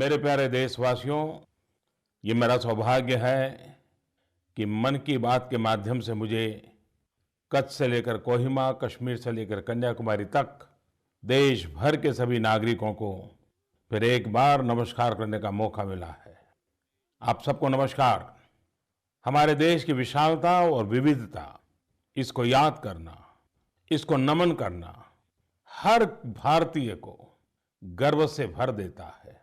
मेरे प्यारे देशवासियों, ये मेरा सौभाग्य है कि मन की बात के माध्यम से मुझे कच्छ से लेकर कोहिमा, कश्मीर से लेकर कन्याकुमारी तक देश भर के सभी नागरिकों को फिर एक बार नमस्कार करने का मौका मिला है। आप सबको नमस्कार। हमारे देश की विशालता और विविधता, इसको याद करना, इसको नमन करना हर भारतीय को गर्व से भर देता है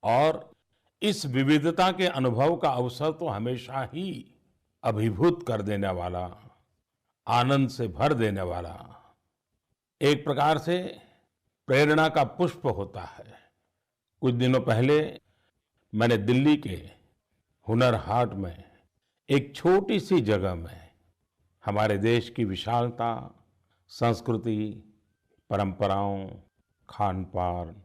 और इस विविधता के अनुभव का अवसर तो हमेशा ही अभिभूत कर देने वाला, आनंद से भर देने वाला, एक प्रकार से प्रेरणा का पुष्प होता है। कुछ दिनों पहले मैंने दिल्ली के हुनर हाट में एक छोटी सी जगह में हमारे देश की विशालता, संस्कृति, परंपराओं, खान पान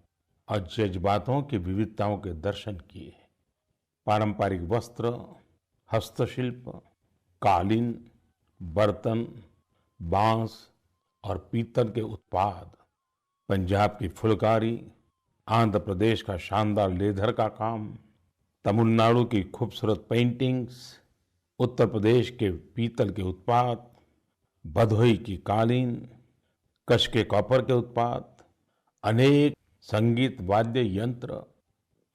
और जज्बातों की विविधताओं के दर्शन किए। पारंपरिक वस्त्र, हस्तशिल्प, कालीन, बर्तन, बांस और पीतल के उत्पाद, पंजाब की फुलकारी, आंध्र प्रदेश का शानदार लेदर का काम, तमिलनाडु की खूबसूरत पेंटिंग्स, उत्तर प्रदेश के पीतल के उत्पाद, भदोही की कालीन, कच्छ के कॉपर के उत्पाद, अनेक संगीत वाद्य यंत्र,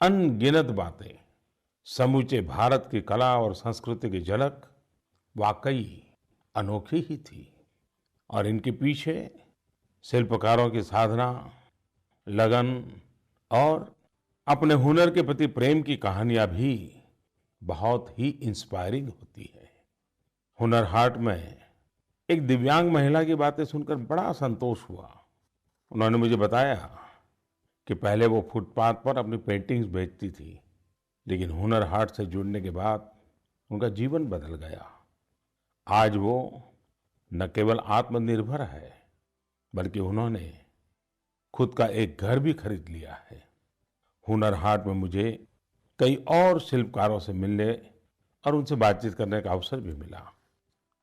अनगिनत बातें, समूचे भारत की कला और संस्कृति की झलक वाकई अनोखी ही थी। और इनके पीछे शिल्पकारों की साधना, लगन और अपने हुनर के प्रति प्रेम की कहानियां भी बहुत ही इंस्पायरिंग होती है। हुनर हाट में एक दिव्यांग महिला की बातें सुनकर बड़ा संतोष हुआ। उन्होंने मुझे बताया कि पहले वो फुटपाथ पर अपनी पेंटिंग्स बेचती थी, लेकिन हुनर हाट से जुड़ने के बाद उनका जीवन बदल गया। आज वो न केवल आत्मनिर्भर है, बल्कि उन्होंने खुद का एक घर भी खरीद लिया है। हुनर हाट में मुझे कई और शिल्पकारों से मिलने और उनसे बातचीत करने का अवसर भी मिला।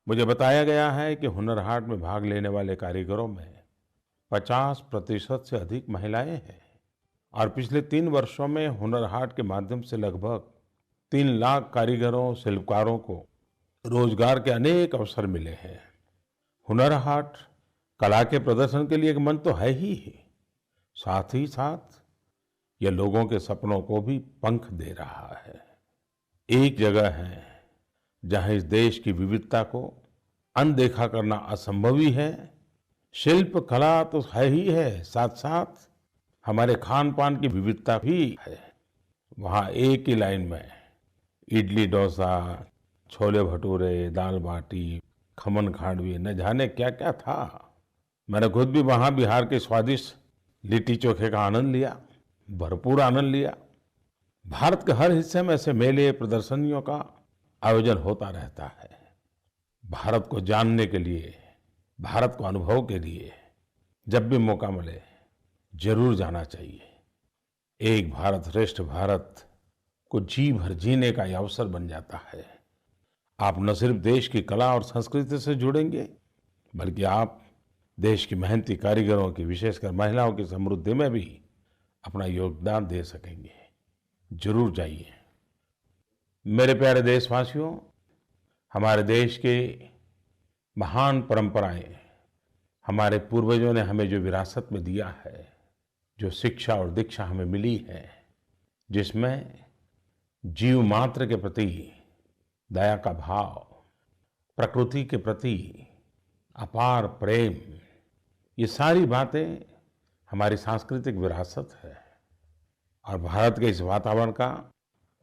मुझे बताया गया है कि हुनर हाट में भाग लेने वाले कारीगरों में 50% से अधिक महिलाएं हैं और पिछले 3 वर्षों में हुनर हाट के माध्यम से लगभग 3 लाख कारीगरों, शिल्पकारों को रोजगार के अनेक अवसर मिले हैं। हुनर हाट कला के प्रदर्शन के लिए एक मंच तो है ही, साथ ही साथ यह लोगों के सपनों को भी पंख दे रहा है। एक जगह है जहां इस देश की विविधता को अनदेखा करना असंभव ही है। शिल्प कला तो है ही है, साथ साथ हमारे खान पान की विविधता भी है। वहाँ एक ही लाइन में इडली डोसा, छोले भटूरे, दाल बाटी, खमन खांडवी, न जाने क्या क्या था। मैंने खुद भी वहाँ बिहार के स्वादिष्ट लिट्टी चोखे का आनंद लिया, भरपूर आनंद लिया। भारत के हर हिस्से में ऐसे मेले, प्रदर्शनियों का आयोजन होता रहता है। भारत को जानने के लिए, भारत को अनुभव के लिए जब भी मौका मिले जरूर जाना चाहिए। एक भारत श्रेष्ठ भारत को जी भर जीने का यह अवसर बन जाता है। आप न सिर्फ देश की कला और संस्कृति से जुड़ेंगे, बल्कि आप देश की मेहनती कारीगरों की, विशेषकर महिलाओं की समृद्धि में भी अपना योगदान दे सकेंगे। जरूर जाइए। मेरे प्यारे देशवासियों, हमारे देश के महान परंपराएं, हमारे पूर्वजों ने हमें जो विरासत में दिया है, जो शिक्षा और दीक्षा हमें मिली है, जिसमें जीव मात्र के प्रति दया का भाव, प्रकृति के प्रति अपार प्रेम, ये सारी बातें हमारी सांस्कृतिक विरासत है। और भारत के इस वातावरण का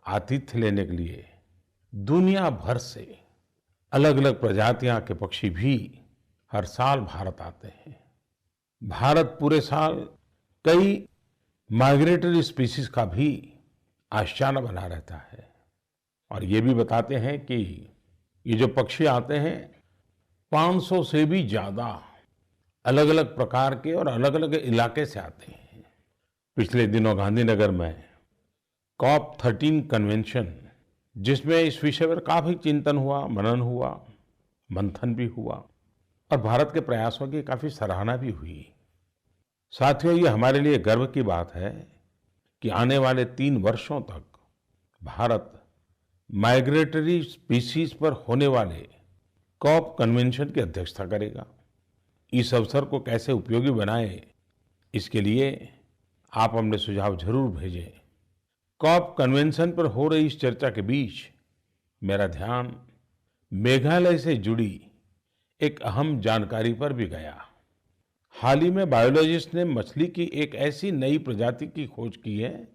आतिथ्य लेने के लिए दुनिया भर से अलग अलग प्रजातियां के पक्षी भी हर साल भारत आते हैं। भारत पूरे साल कई माइग्रेटरी स्पीसीज का भी आशियाना बना रहता है। और ये भी बताते हैं कि ये जो पक्षी आते हैं 500 से भी ज्यादा अलग अलग प्रकार के और अलग अलग इलाके से आते हैं। पिछले दिनों गांधीनगर में COP13 कन्वेंशन, जिसमें इस विषय पर काफी चिंतन हुआ, मनन हुआ, मंथन भी हुआ और भारत के प्रयासों की काफी सराहना भी हुई। साथियों, ये हमारे लिए गर्व की बात है कि आने वाले 3 वर्षों तक भारत माइग्रेटरी स्पीशीज पर होने वाले कॉप कन्वेंशन की अध्यक्षता करेगा। इस अवसर को कैसे उपयोगी बनाएं, इसके लिए आप अपने सुझाव जरूर भेजें। कॉप कन्वेंशन पर हो रही इस चर्चा के बीच मेरा ध्यान मेघालय से जुड़ी एक अहम जानकारी पर भी गया। हाल ही में बायोलॉजिस्ट ने मछली की एक ऐसी नई प्रजाति की खोज की है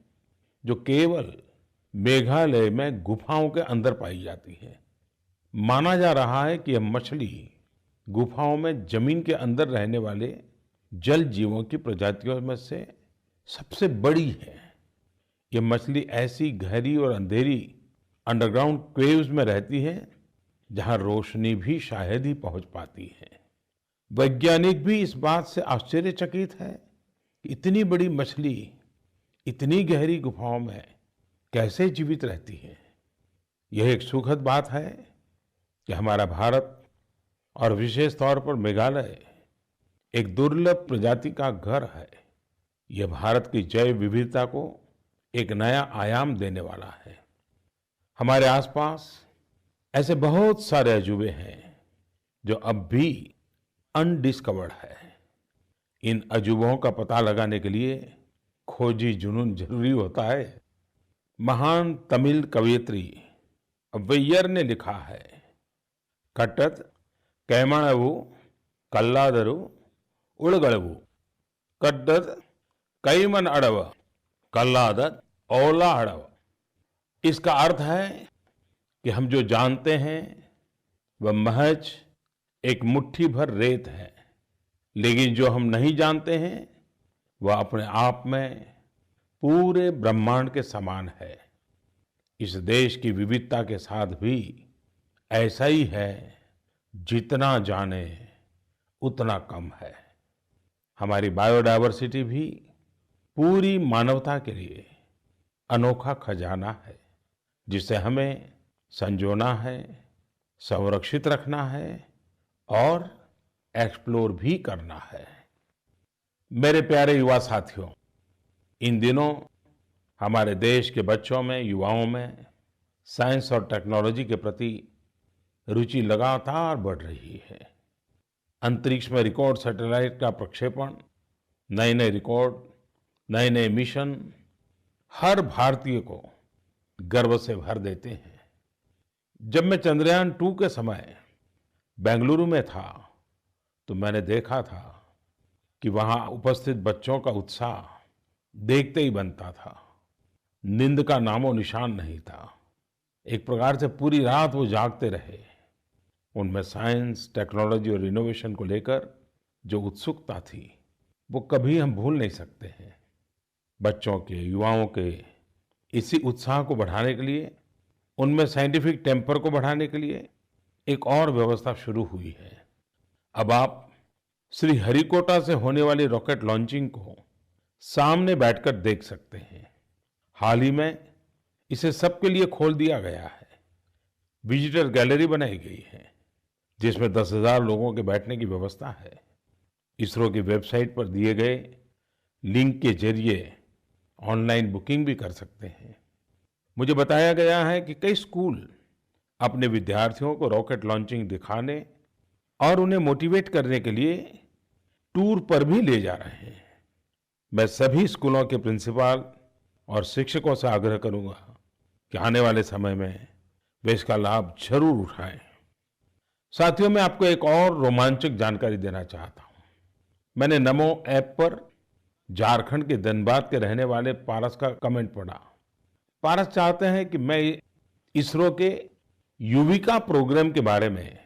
जो केवल मेघालय में गुफाओं के अंदर पाई जाती है। माना जा रहा है कि यह मछली गुफाओं में जमीन के अंदर रहने वाले जल जीवों की प्रजातियों में से सबसे बड़ी है। यह मछली ऐसी गहरी और अंधेरी अंडरग्राउंड केव्स में रहती है जहां रोशनी भी शायद ही पहुंच पाती है। वैज्ञानिक भी इस बात से आश्चर्यचकित है कि इतनी बड़ी मछली इतनी गहरी गुफाओं में कैसे जीवित रहती है। यह एक सुखद बात है कि हमारा भारत और विशेष तौर पर मेघालय एक दुर्लभ प्रजाति का घर है। यह भारत की जैव विविधता को एक नया आयाम देने वाला है। हमारे आसपास ऐसे बहुत सारे अजूबे हैं जो अब भी अनडिस्कवर्ड है। इन अजूबों का पता लगाने के लिए खोजी जुनून जरूरी होता है। महान तमिल कवयित्री अव्वैयार ने लिखा है, कट्टत कैमणवु कल्लादरु उड़गड़वु कड्डत कैमन अड़व कल्लादत ओला अड़व। इसका अर्थ है कि हम जो जानते हैं वह महज एक मुट्ठी भर रेत है, लेकिन जो हम नहीं जानते हैं वह अपने आप में पूरे ब्रह्मांड के समान है। इस देश की विविधता के साथ भी ऐसा ही है, जितना जाने उतना कम है। हमारी बायोडायवर्सिटी भी पूरी मानवता के लिए अनोखा खजाना है, जिसे हमें संजोना है, संरक्षित रखना है और एक्सप्लोर भी करना है। मेरे प्यारे युवा साथियों, इन दिनों हमारे देश के बच्चों में, युवाओं में साइंस और टेक्नोलॉजी के प्रति रुचि लगातार बढ़ रही है। अंतरिक्ष में रिकॉर्ड सैटेलाइट का प्रक्षेपण, नए नए रिकॉर्ड, नए नए मिशन हर भारतीय को गर्व से भर देते हैं। जब मैं चंद्रयान-2 के समय बेंगलुरु में था तो मैंने देखा था कि वहां उपस्थित बच्चों का उत्साह देखते ही बनता था। नींद का नामो निशान नहीं था। एक प्रकार से पूरी रात वो जागते रहे। उनमें साइंस, टेक्नोलॉजी और इनोवेशन को लेकर जो उत्सुकता थी वो कभी हम भूल नहीं सकते हैं। बच्चों के, युवाओं के इसी उत्साह को बढ़ाने के लिए, उनमें साइंटिफिक टेम्पर को बढ़ाने के लिए एक और व्यवस्था शुरू हुई है। अब आप श्री हरिकोटा से होने वाली रॉकेट लॉन्चिंग को सामने बैठकर देख सकते हैं। हाल ही में इसे सबके लिए खोल दिया गया है। विजिटर गैलरी बनाई गई है जिसमें 10,000 लोगों के बैठने की व्यवस्था है। इसरो की वेबसाइट पर दिए गए लिंक के जरिए ऑनलाइन बुकिंग भी कर सकते हैं। मुझे बताया गया है कि कई स्कूल अपने विद्यार्थियों को रॉकेट लॉन्चिंग दिखाने और उन्हें मोटिवेट करने के लिए टूर पर भी ले जा रहे हैं। मैं सभी स्कूलों के प्रिंसिपल और शिक्षकों से आग्रह करूंगा कि आने वाले समय में वे इसका लाभ जरूर उठाएं। साथियों, मैं आपको एक और रोमांचक जानकारी देना चाहता हूं। मैंने नमो ऐप पर झारखंड के धनबाद के रहने वाले पारस का कमेंट पढ़ा। पारस चाहते हैं कि मैं इसरो के युविका प्रोग्राम के बारे में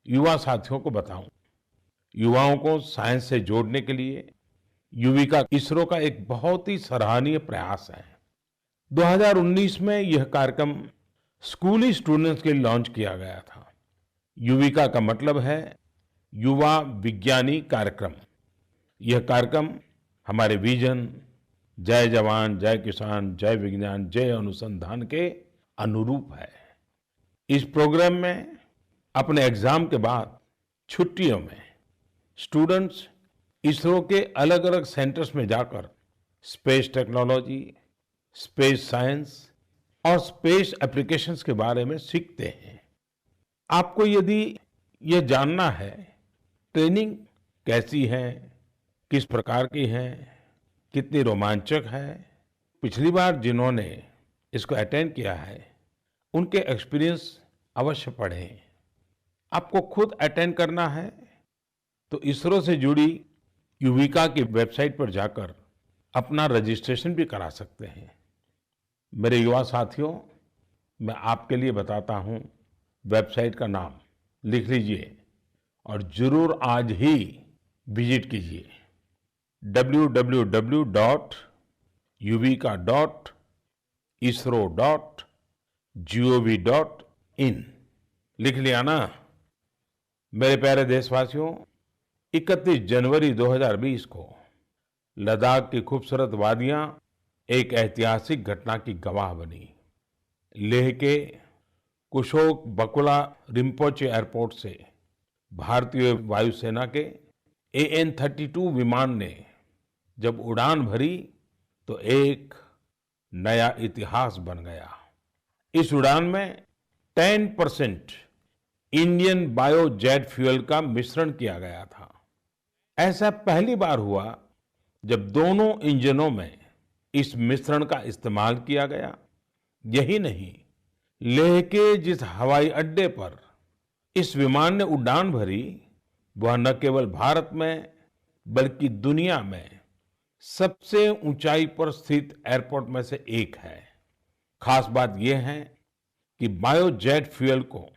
युवा साथियों को बताऊं। युवाओं को साइंस से जोड़ने के लिए युविका इसरो का एक बहुत ही सराहनीय प्रयास है। 2019 में यह कार्यक्रम स्कूली स्टूडेंट्स के लिए लॉन्च किया गया था। युविका का मतलब है युवा विज्ञानी कार्यक्रम। यह कार्यक्रम हमारे विजन जय जवान, जय किसान, जय विज्ञान, जय अनुसंधान के अनुरूप है। इस प्रोग्राम में अपने एग्जाम के बाद छुट्टियों में स्टूडेंट्स इसरो के अलग अलग सेंटर्स में जाकर स्पेस टेक्नोलॉजी, स्पेस साइंस और स्पेस एप्लीकेशंस के बारे में सीखते हैं। आपको यदि यह जानना है ट्रेनिंग कैसी है, किस प्रकार की है, कितनी रोमांचक है, पिछली बार जिन्होंने इसको अटेंड किया है उनके एक्सपीरियंस अवश्य पढ़ें। आपको खुद अटेंड करना है तो इसरो से जुड़ी युविका की वेबसाइट पर जाकर अपना रजिस्ट्रेशन भी करा सकते हैं। मेरे युवा साथियों, मैं आपके लिए बताता हूं वेबसाइट का नाम, लिख लीजिए और जरूर आज ही विजिट कीजिए www.yuvica.isro.gov.in। लिख लिया ना? मेरे प्यारे देशवासियों, 31 जनवरी 2020 को लद्दाख की खूबसूरत वादियां एक ऐतिहासिक घटना की गवाह बनी। लेह के कुशोक बकुला रिम्पोचे एयरपोर्ट से भारतीय वायुसेना के AN-32 विमान ने जब उड़ान भरी तो एक नया इतिहास बन गया। इस उड़ान में 10% इंडियन बायोजेट फ्यूल का मिश्रण किया गया था। ऐसा पहली बार हुआ जब दोनों इंजनों में इस मिश्रण का इस्तेमाल किया गया। यही नहीं, लेह के जिस हवाई अड्डे पर इस विमान ने उड़ान भरी, वह न केवल भारत में बल्कि दुनिया में सबसे ऊंचाई पर स्थित एयरपोर्ट में से एक है। खास बात यह है कि बायोजेट फ्यूल को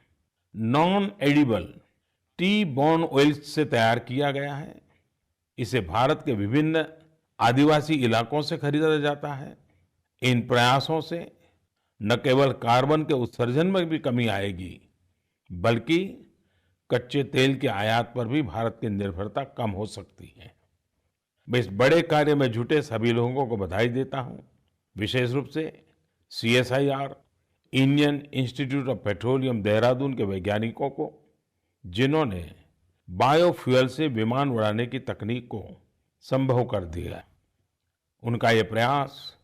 non edible T born oils से तैयार किया गया है। इसे भारत के विभिन्न आदिवासी इलाकों से खरीदा जाता है। इन प्रयासों से न केवल कार्बन के उत्सर्जन में भी कमी आएगी, बल्कि कच्चे तेल के आयात पर भी भारत की निर्भरता कम हो सकती है। मैं इस बड़े कार्य में जुटे सभी लोगों को बधाई देता हूं, विशेष रूप से CSIR, Indian institute of petroleum Dehradun के वैज्ञानिकों को, जिन्होंने बायोफ्यूल से विमान उड़ाने की तकनीक को संभव कर दिया। उनका ये प्रयास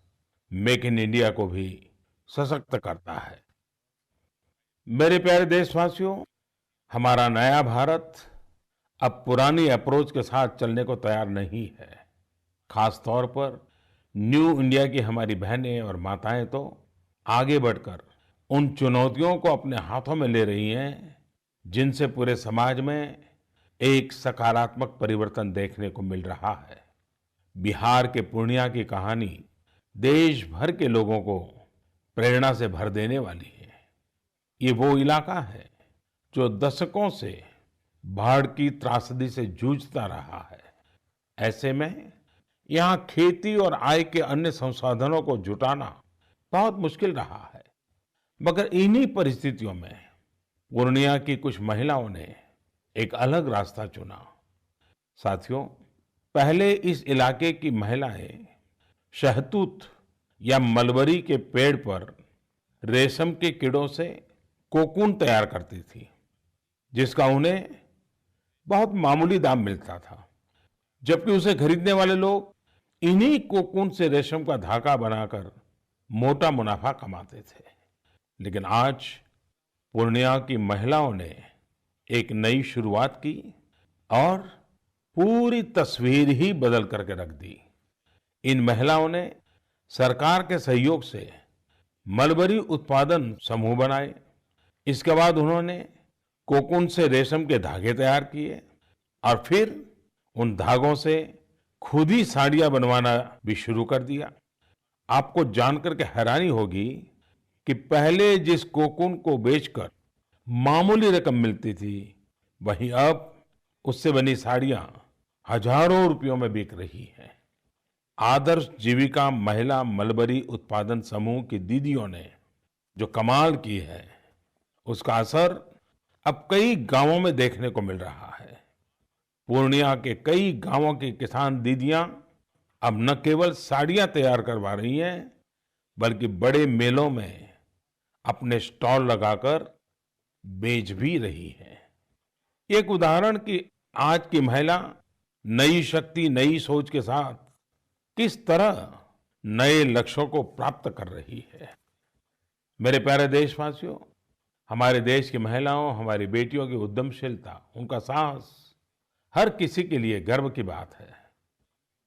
मेक इन इंडिया को भी सशक्त करता है। मेरे प्यारे देशवासियों, हमारा नया भारत अब पुरानी अप्रोच के साथ चलने को तैयार नहीं है। खास तौर पर न्यू इंडिया की हमारी बहनें और माताएं तो आगे बढ़कर उन चुनौतियों को अपने हाथों में ले रही हैं, जिनसे पूरे समाज में एक सकारात्मक परिवर्तन देखने को मिल रहा है। बिहार के पूर्णिया की कहानी देश भर के लोगों को प्रेरणा से भर देने वाली है। ये वो इलाका है जो दशकों से बाढ़ की त्रासदी से जूझता रहा है। ऐसे में यहाँ खेती और आय के अन्य संसाधनों को जुटाना बहुत मुश्किल रहा है। मगर इन्हीं परिस्थितियों में पूर्णिया की कुछ महिलाओं ने एक अलग रास्ता चुना। साथियों, पहले इस इलाके की महिलाएं शहतूत या मलबरी के पेड़ पर रेशम के कीड़ों से कोकून तैयार करती थी, जिसका उन्हें बहुत मामूली दाम मिलता था, जबकि उसे खरीदने वाले लोग इन्हीं कोकून से रेशम का धागा बनाकर मोटा मुनाफा कमाते थे। लेकिन आज पूर्णिया की महिलाओं ने एक नई शुरुआत की और पूरी तस्वीर ही बदल करके रख दी। इन महिलाओं ने सरकार के सहयोग से मलबरी उत्पादन समूह बनाए। इसके बाद उन्होंने कोकून से रेशम के धागे तैयार किए और फिर उन धागों से खुद ही साड़ियां बनवाना भी शुरू कर दिया। आपको जानकर के हैरानी होगी कि पहले जिस कोकून को बेचकर मामूली रकम मिलती थी, वहीं अब उससे बनी साड़ियां हजारों रुपयों में बिक रही हैं। आदर्श जीविका महिला मलबरी उत्पादन समूह की दीदियों ने जो कमाल की है, उसका असर अब कई गांवों में देखने को मिल रहा है। पूर्णिया के कई गांवों की किसान दीदियां अब न केवल साड़ियां तैयार करवा रही हैं, बल्कि बड़े मेलों में अपने स्टॉल लगाकर बेच भी रही हैं। एक उदाहरण कि आज की महिला नई शक्ति, नई सोच के साथ किस तरह नए लक्ष्यों को प्राप्त कर रही है। मेरे प्यारे देशवासियों, हमारे देश की महिलाओं, हमारी बेटियों की उद्यमशीलता, उनका साहस हर किसी के लिए गर्व की बात है।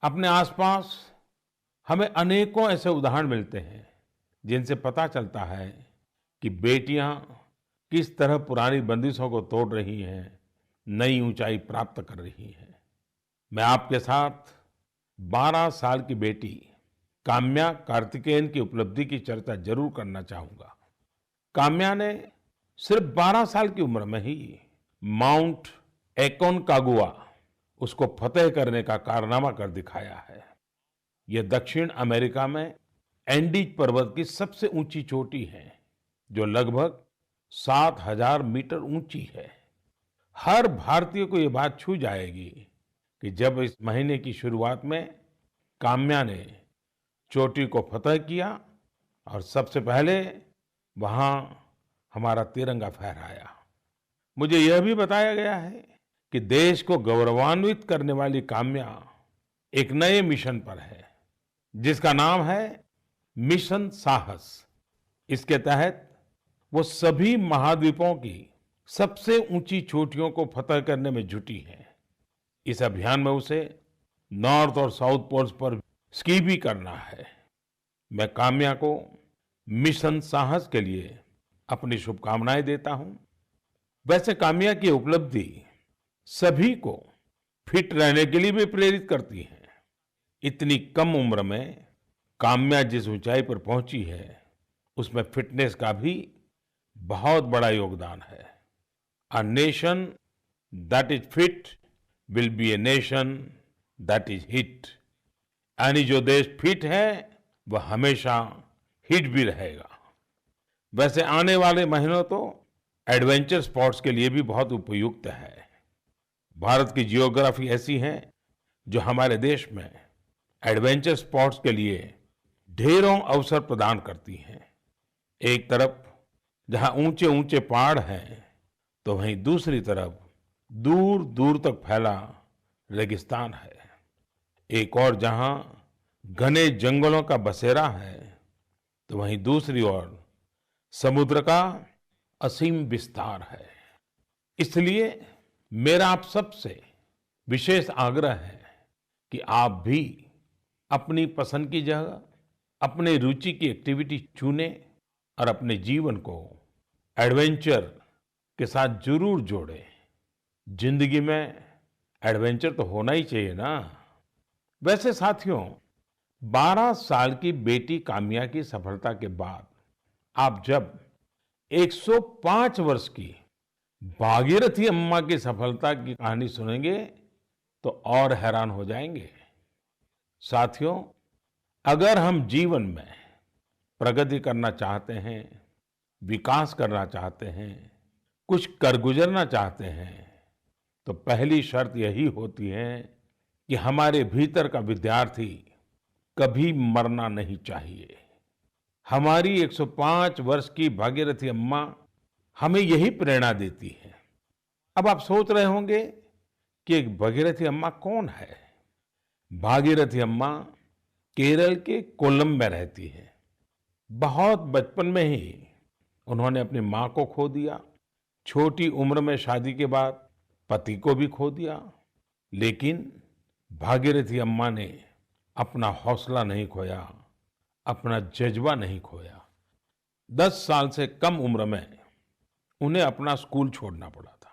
अपने आसपास हमें अनेकों ऐसे उदाहरण मिलते हैं जिनसे पता चलता है कि बेटियां किस तरह पुरानी बंदिशों को तोड़ रही हैं, नई ऊंचाई प्राप्त कर रही हैं। मैं आपके साथ 12 साल की बेटी काम्या कार्तिकेयन की उपलब्धि की चर्चा जरूर करना चाहूंगा। काम्या ने सिर्फ 12 साल की उम्र में ही माउंट एकोनकागुआ उसको फतेह करने का कारनामा कर दिखाया है। यह दक्षिण अमेरिका में एंडीज पर्वत की सबसे ऊंची चोटी है, जो लगभग 7,000 मीटर ऊंची है। हर भारतीय को ये बात छू जाएगी कि जब इस महीने की शुरुआत में काम्या ने चोटी को फतह किया और सबसे पहले वहां हमारा तिरंगा फहराया। मुझे यह भी बताया गया है कि देश को गौरवान्वित करने वाली काम्या एक नए मिशन पर है, जिसका नाम है मिशन साहस। इसके तहत वो सभी महाद्वीपों की सबसे ऊंची चोटियों को फतह करने में जुटी है। इस अभियान में उसे नॉर्थ और साउथ पोल्स पर स्की भी करना है। मैं काम्या को मिशन साहस के लिए अपनी शुभकामनाएं देता हूं। वैसे काम्या की उपलब्धि सभी को फिट रहने के लिए भी प्रेरित करती है। इतनी कम उम्र में काम्या जिस ऊंचाई पर पहुंची है, उसमें फिटनेस का भी बहुत बड़ा योगदान है। A nation that is fit will be a nation that is hit. यानी जो देश फिट है वह हमेशा हिट भी रहेगा। वैसे आने वाले महीनों तो एडवेंचर स्पोर्ट्स के लिए भी बहुत उपयुक्त है। भारत की जियोग्राफी ऐसी है जो हमारे देश में एडवेंचर स्पोर्ट्स के लिए ढेरों अवसर प्रदान करती है। एक तरफ जहां ऊंचे ऊंचे पहाड़ हैं, तो वहीं दूसरी तरफ दूर दूर तक फैला रेगिस्तान है। एक और जहां घने जंगलों का बसेरा है, तो वहीं दूसरी ओर समुद्र का असीम विस्तार है। इसलिए मेरा आप सबसे विशेष आग्रह है कि आप भी अपनी पसंद की जगह अपने रुचि की एक्टिविटी चुने और अपने जीवन को एडवेंचर के साथ जरूर जोड़ें। जिंदगी में एडवेंचर तो होना ही चाहिए ना। वैसे साथियों, 12 साल की बेटी काम्या की सफलता के बाद आप जब 105 वर्ष की भागीरथी अम्मा की सफलता की कहानी सुनेंगे तो और हैरान हो जाएंगे। साथियों, अगर हम जीवन में प्रगति करना चाहते हैं, विकास करना चाहते हैं, कुछ कर गुजरना चाहते हैं, तो पहली शर्त यही होती है कि हमारे भीतर का विद्यार्थी कभी मरना नहीं चाहिए। हमारी 105 वर्ष की भागीरथी अम्मा हमें यही प्रेरणा देती है। अब आप सोच रहे होंगे कि एक भागीरथी अम्मा कौन है? भागीरथी अम्मा केरल के कोल्लम में रहती है। बहुत बचपन में ही उन्होंने अपनी मां को खो दिया। छोटी उम्र में शादी के बाद पति को भी खो दिया। लेकिन भागीरथी अम्मा ने अपना हौसला नहीं खोया, अपना जज्बा नहीं खोया। 10 साल से कम उम्र में उन्हें अपना स्कूल छोड़ना पड़ा था।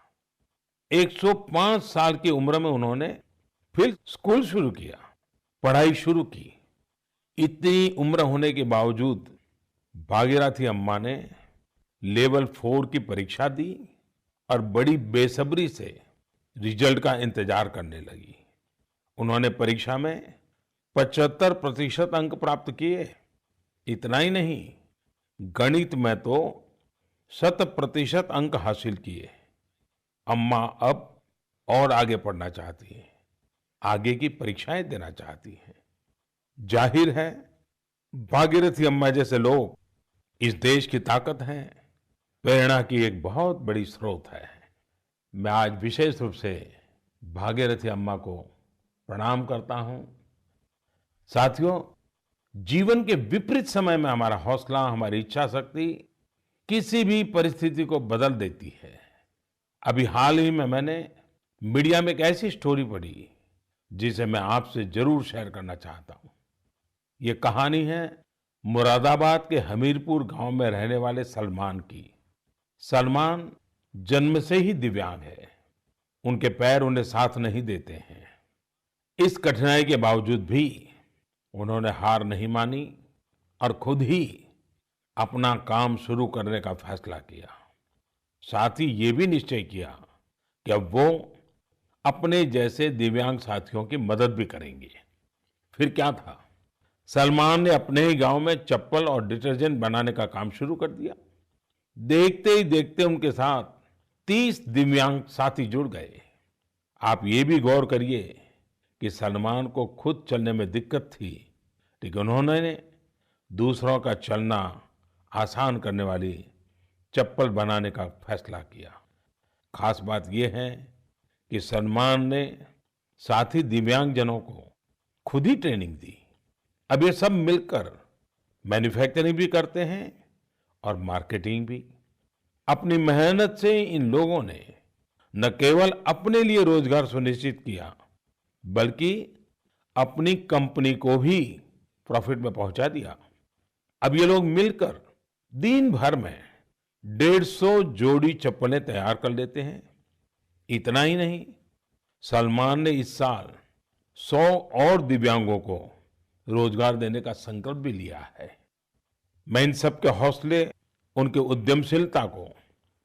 105 साल की उम्र में उन्होंने फिर स्कूल शुरू किया, पढ़ाई शुरू की। इतनी उम्र होने के बावजूद भागीरथी अम्मा ने लेवल 4 की परीक्षा दी और बड़ी बेसब्री से रिजल्ट का इंतजार करने लगी। उन्होंने परीक्षा में 75% अंक प्राप्त किए। इतना ही नहीं, गणित में तो 100% अंक हासिल किए। अम्मा अब और आगे पढ़ना चाहती है, आगे की परीक्षाएं देना चाहती हैं। जाहिर है, भागीरथी अम्मा जैसे लोग इस देश की ताकत हैं, प्रेरणा की एक बहुत बड़ी स्रोत है। मैं आज विशेष रूप से भागीरथी अम्मा को प्रणाम करता हूं। साथियों, जीवन के विपरीत समय में हमारा हौसला, हमारी इच्छा शक्ति किसी भी परिस्थिति को बदल देती है। अभी हाल ही में मैंने मीडिया में एक ऐसी स्टोरी पढ़ी जिसे मैं आपसे जरूर शेयर करना चाहता हूँ। ये कहानी है मुरादाबाद के हमीरपुर गांव में रहने वाले सलमान की। सलमान जन्म से ही दिव्यांग है। उनके पैर उन्हें साथ नहीं देते हैं। इस कठिनाई के बावजूद भी उन्होंने हार नहीं मानी और खुद ही अपना काम शुरू करने का फैसला किया। साथ ही ये भी निश्चय किया कि अब वो अपने जैसे दिव्यांग साथियों की मदद भी करेंगे। फिर क्या था, सलमान ने अपने ही गांव में चप्पल और डिटर्जेंट बनाने का काम शुरू कर दिया। देखते ही देखते उनके साथ 30 दिव्यांग साथी जुड़ गए। आप ये भी गौर करिए कि सलमान को खुद चलने में दिक्कत थी, लेकिन उन्होंने दूसरों का चलना आसान करने वाली चप्पल बनाने का फैसला किया। खास बात यह है कि सलमान ने साथी दिव्यांगजनों को खुद ही ट्रेनिंग दी। अब ये सब मिलकर मैन्युफैक्चरिंग भी करते हैं और मार्केटिंग भी। अपनी मेहनत से इन लोगों ने न केवल अपने लिए रोजगार सुनिश्चित किया, बल्कि अपनी कंपनी को भी प्रॉफिट में पहुंचा दिया। अब ये लोग मिलकर दिन भर में 150 जोड़ी चप्पलें तैयार कर लेते हैं। इतना ही नहीं, सलमान ने इस साल 100 और दिव्यांगों को रोजगार देने का संकल्प भी लिया है। मैं इन सब के हौसले, उनके उद्यमशीलता को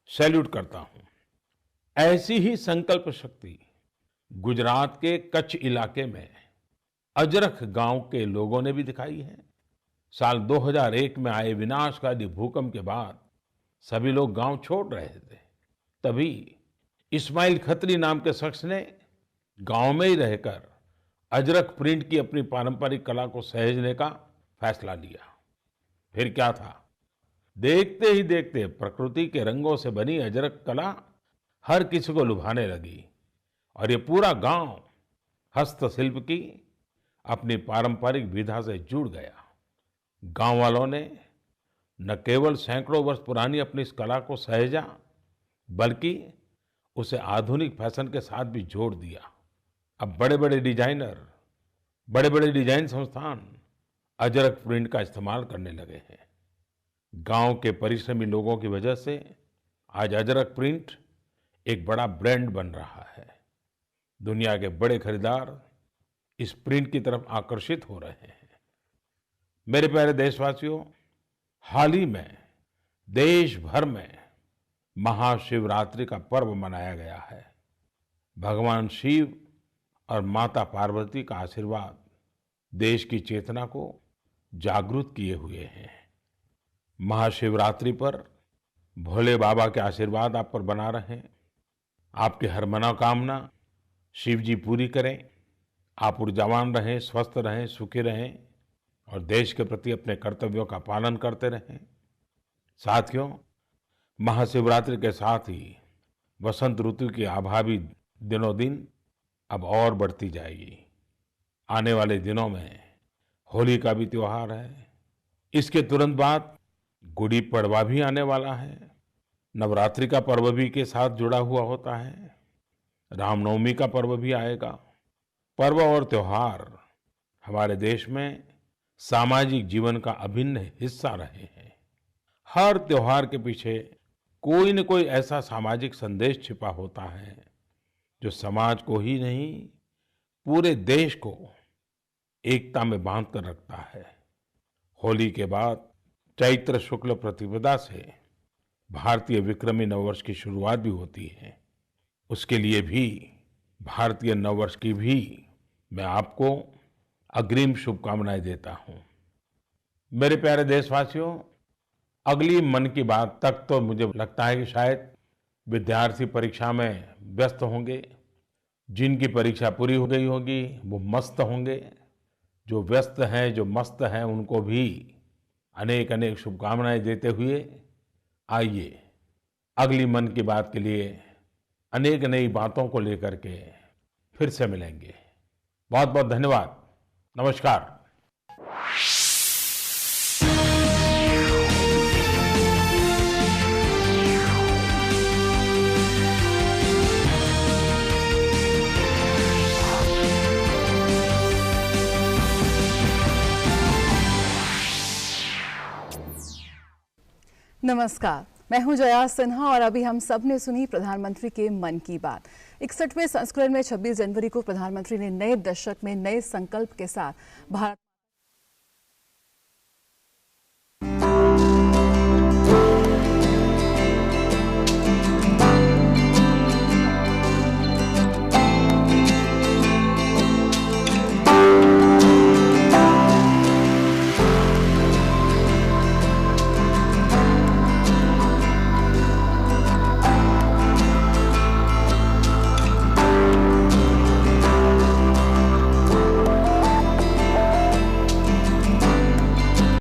सैल्यूट करता हूं। ऐसी ही संकल्प शक्ति गुजरात के कच्छ इलाके में अजरक गांव के लोगों ने भी दिखाई है। साल 2001 में आए विनाशकारी भूकंप के बाद सभी लोग गांव छोड़ रहे थे। तभी इस्माइल खत्री नाम के शख्स ने गांव में ही रहकर अजरक प्रिंट की अपनी पारंपरिक कला को सहेजने का फैसला लिया। फिर क्या था, देखते ही देखते प्रकृति के रंगों से बनी अजरक कला हर किसी को लुभाने लगी और ये पूरा गांव हस्तशिल्प की अपनी पारंपरिक विधा से जुड़ गया। गांव वालों ने न केवल सैकड़ों वर्ष पुरानी अपनी इस कला को सहेजा, बल्कि उसे आधुनिक फैशन के साथ भी जोड़ दिया। अब बड़े बड़े डिजाइन संस्थान अजरक प्रिंट का इस्तेमाल करने लगे हैं। गांव के परिश्रमी लोगों की वजह से आज अजरक प्रिंट एक बड़ा ब्रांड बन रहा है। दुनिया के बड़े खरीदार इस प्रिंट की तरफ आकर्षित हो रहे हैं। मेरे प्यारे देशवासियों, हाल ही में देश भर में महाशिवरात्रि का पर्व मनाया गया है। भगवान शिव और माता पार्वती का आशीर्वाद देश की चेतना को जागृत किए हुए हैं। महाशिवरात्रि पर भोले बाबा के आशीर्वाद आप पर बना रहें। आपकी हर मनोकामना शिव जी पूरी करें। आप ऊर्जावान रहें, स्वस्थ रहें, सुखी रहें और देश के प्रति अपने कर्तव्यों का पालन करते रहें। साथियों, महाशिवरात्रि के साथ ही वसंत ऋतु की आभा भी दिनों दिन अब और बढ़ती जाएगी। आने वाले दिनों में होली का भी त्योहार है। इसके तुरंत बाद गुड़ी पड़वा भी आने वाला है। नवरात्रि का पर्व भी के साथ जुड़ा हुआ होता है। रामनवमी का पर्व भी आएगा। पर्व और त्योहार हमारे देश में सामाजिक जीवन का अभिन्न हिस्सा रहे हैं। हर त्योहार के पीछे कोई न कोई ऐसा सामाजिक संदेश छिपा होता है जो समाज को ही नहीं, पूरे देश को एकता में बांध कर रखता है। होली के बाद चैत्र शुक्ल प्रतिपदा से भारतीय विक्रमी नववर्ष की शुरुआत भी होती है। उसके लिए भी भारतीय नववर्ष की भी मैं आपको अग्रिम शुभकामनाएं देता हूं। मेरे प्यारे देशवासियों, अगली मन की बात तक तो मुझे लगता है कि शायद विद्यार्थी परीक्षा में व्यस्त होंगे। जिनकी परीक्षा पूरी हो गई होगी वो मस्त होंगे। जो व्यस्त हैं, जो मस्त हैं, उनको भी अनेक अनेक शुभकामनाएं देते हुए आइए अगली मन की बात के लिए अनेक नई बातों को लेकर के फिर से मिलेंगे। बहुत बहुत धन्यवाद। नमस्कार। नमस्कार, मैं हूं जया सिन्हा और अभी हम सब ने सुनी प्रधानमंत्री के मन की बात। 61वें संस्करण में 26 जनवरी को प्रधानमंत्री ने नए दशक में नए संकल्प के साथ भारत